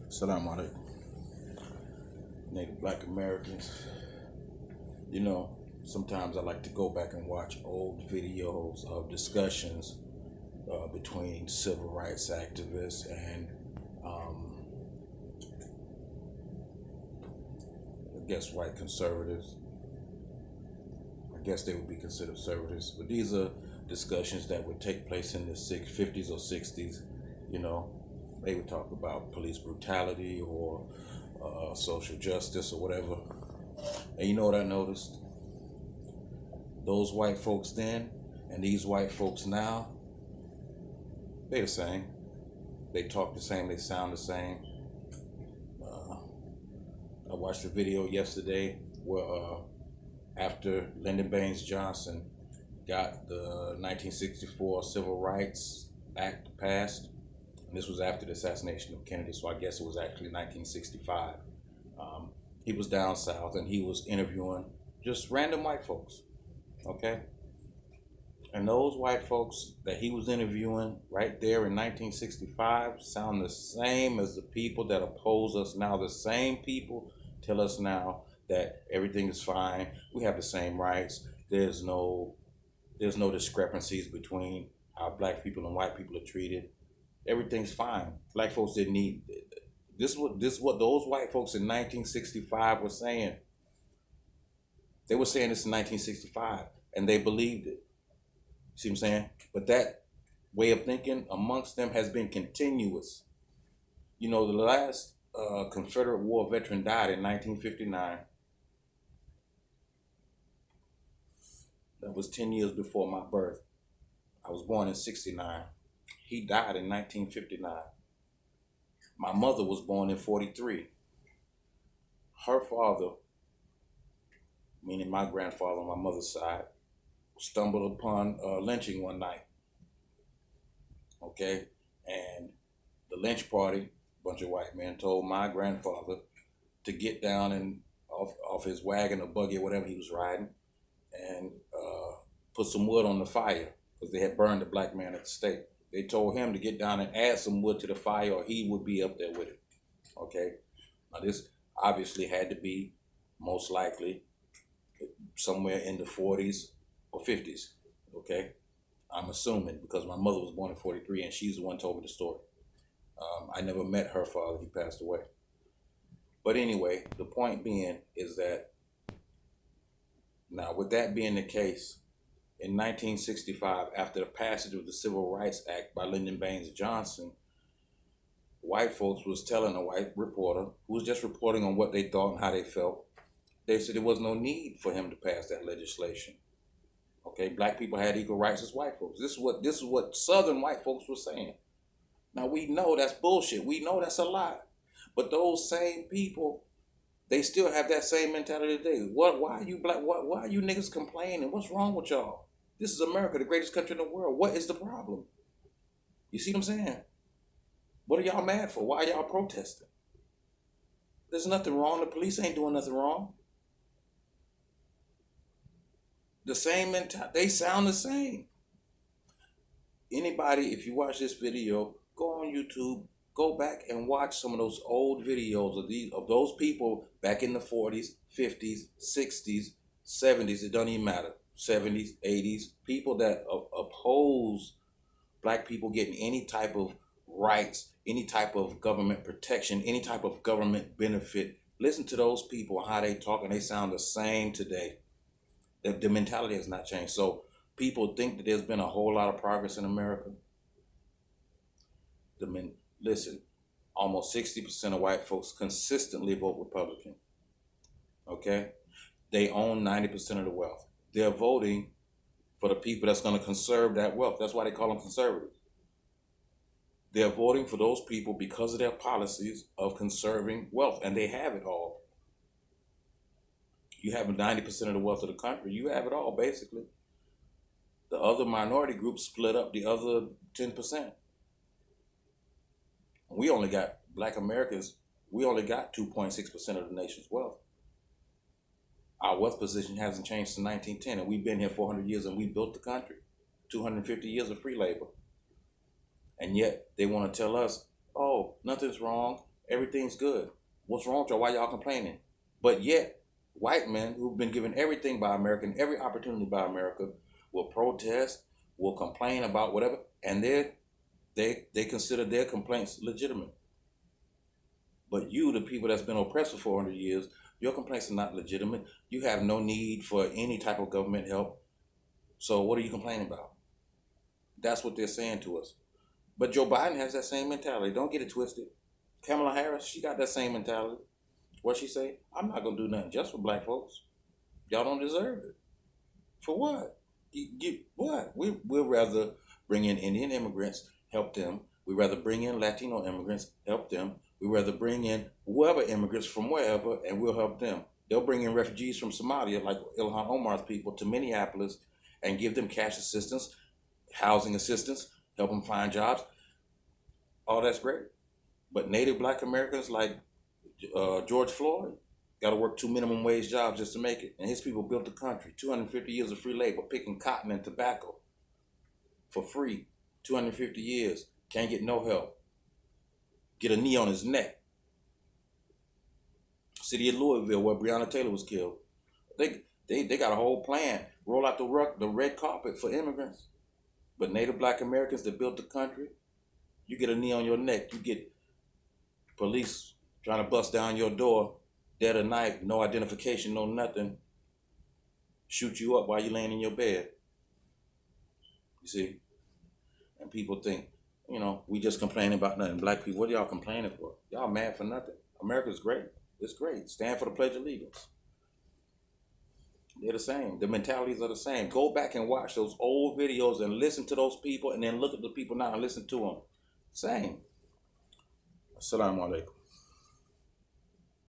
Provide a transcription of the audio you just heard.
Assalamu alaikum. Native Black Americans. Sometimes I like to go back and watch old videos of discussions between civil rights activists and I guess white conservatives. I guess they would be considered conservatives, but these are discussions that would take place in the 50s or 60s. You know, they would talk about police brutality or social justice or whatever. And you know what I noticed? Those white folks then and these white folks now, they the same. They talk the same, they sound the same. I watched a video yesterday where after Lyndon Baines Johnson got the 1964 Civil Rights Act passed, and this was after the assassination of Kennedy, so I guess it was actually 1965. He was down south and he was interviewing just random white folks, okay? And those white folks that he was interviewing right there in 1965 sound the same as the people that oppose us now. The same people tell us now that everything is fine. We have the same rights. There's no discrepancies between how black people and white people are treated. Everything's fine. Black folks didn't need this. What those white folks in 1965 were saying. They were saying this in 1965, and they believed it. See what I'm saying? But that way of thinking amongst them has been continuous. The last Confederate War veteran died in 1959. That was 10 years before my birth. I was born in 69. He died in 1959. My mother was born in 43. Her father, meaning my grandfather on my mother's side, stumbled upon lynching one night. Okay? And the lynch party, a bunch of white men, told my grandfather to get down and off his wagon or buggy or whatever he was riding and put some wood on the fire because they had burned the black man at the stake. They told him to get down and add some wood to the fire or he would be up there with it. Okay? Now this obviously had to be most likely somewhere in the 40s or 50s. Okay? I'm assuming because my mother was born in 43 and she's the one who told me the story. I never met her father, he passed away. But anyway, the point being is that now, with that being the case, in 1965, after the passage of the Civil Rights Act by Lyndon Baines Johnson, white folks was telling a white reporter who was just reporting on what they thought and how they felt. They said there was no need for him to pass that legislation. Okay, black people had equal rights as white folks. This is what Southern white folks were saying. Now we know that's bullshit. We know that's a lie. But those same people, they still have that same mentality today. Why are you black? Why are you niggas complaining? What's wrong with y'all? This is America, the greatest country in the world. What is the problem? You see what I'm saying? What are y'all mad for? Why are y'all protesting? There's nothing wrong. The police ain't doing nothing wrong. The same mentality. They sound the same. Anybody, if you watch this video, go on YouTube, go back and watch some of those old videos of those people back in the 40s, 50s, 60s, 70s. It doesn't even matter. 70s, 80s. People that oppose black people getting any type of rights, any type of government protection, any type of government benefit. Listen to those people, how they talk, and they sound the same today. The mentality has not changed. So people think that there's been a whole lot of progress in America. Listen, almost 60% of white folks consistently vote Republican. Okay? They own 90% of the wealth. They're voting for the people that's going to conserve that wealth. That's why they call them conservatives. They're voting for those people because of their policies of conserving wealth, and they have it all. You have 90% of the wealth of the country. You have it all, basically. The other minority groups split up the other 10%. We only got, black Americans, we only got 2.6% of the nation's wealth. Our wealth position hasn't changed since 1910, and we've been here 400 years and we built the country. 250 years of free labor. And yet they want to tell us, oh, nothing's wrong. Everything's good. What's wrong with y'all? Why y'all complaining? But yet, white men who've been given everything by America and every opportunity by America will protest, will complain about whatever, and they consider their complaints legitimate. But you, the people that's been oppressed for 400 years, your complaints are not legitimate. You have no need for any type of government help. So what are you complaining about? That's what they're saying to us. But Joe Biden has that same mentality. Don't get it twisted. Kamala Harris, she got that same mentality. What she say? I'm not gonna do nothing just for black folks. Y'all don't deserve it. For what? What? We'd rather bring in Indian immigrants, help them. We'd rather bring in Latino immigrants, help them. We'd rather bring in whoever immigrants from wherever, and we'll help them. They'll bring in refugees from Somalia, like Ilhan Omar's people, to Minneapolis and give them cash assistance, housing assistance, help them find jobs. All that's great. But Native Black Americans like George Floyd got to work 2 minimum wage jobs just to make it. And his people built the country. 250 years of free labor, picking cotton and tobacco for free. 250 years. Can't get no help. Get a knee on his neck. City of Louisville, where Breonna Taylor was killed. They got a whole plan. Roll out the red carpet for immigrants. But Native Black Americans that built the country, you get a knee on your neck. You get police trying to bust down your door, dead of night, no identification, no nothing, shoot you up while you're laying in your bed. You see? And people think, we just complaining about nothing. Black people, what are y'all complaining for? Y'all mad for nothing. America's great. It's great. Stand for the Pledge of Allegiance. They're the same. The mentalities are the same. Go back and watch those old videos and listen to those people, and then look at the people now and listen to them. Same. Assalamu alaikum.